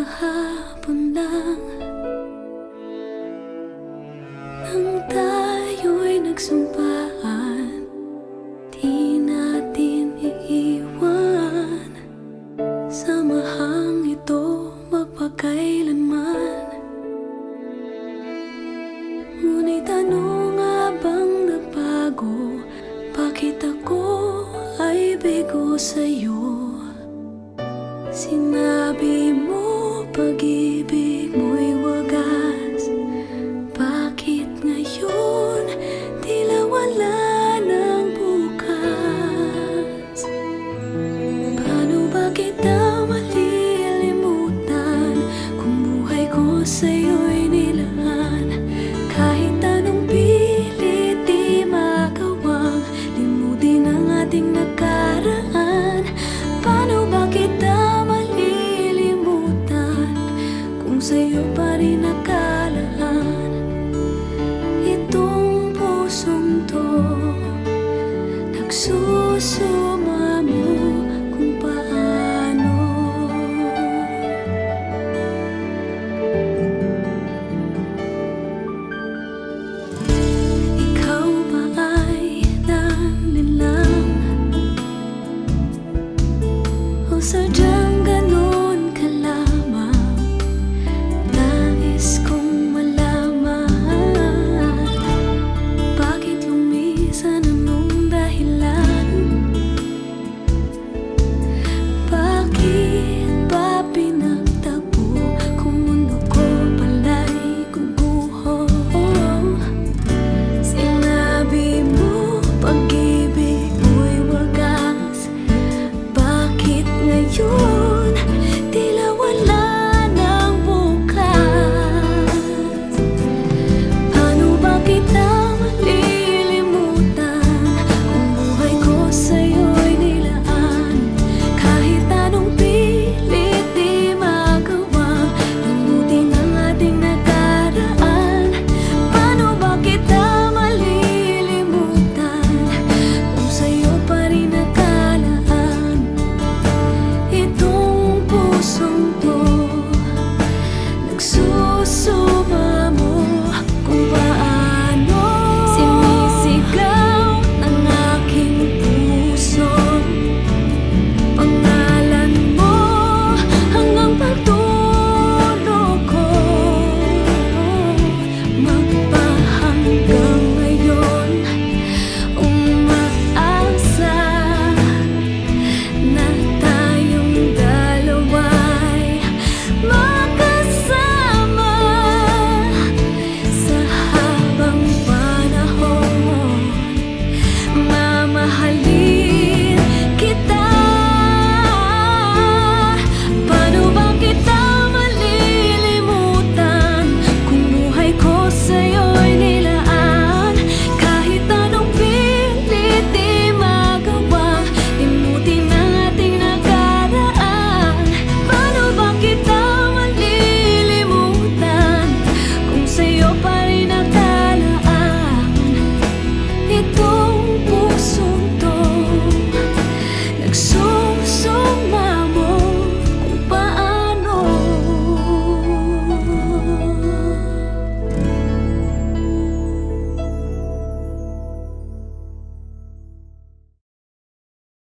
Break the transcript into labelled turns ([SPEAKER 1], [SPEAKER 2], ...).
[SPEAKER 1] kahapon lang nang tayo'y nagsumpaan, di natin iiwan samahang ito magpakailanman. Ngunit ano nga bang nagbago? Bakit ako ay bigo sa'yo? Sinabi mo pag-ibig mo'y wagas. Bakit ngayon tila wala ng bukas? Paano ba kita malilimutan kung buhay ko sa'yo'y nilaan? Kahit anong pilit di magawang limutin ang ating nakaraan. Paano ba kita malilimutan kung sa'yo pa rin nakalaan? Itong pusong to nagsusumikap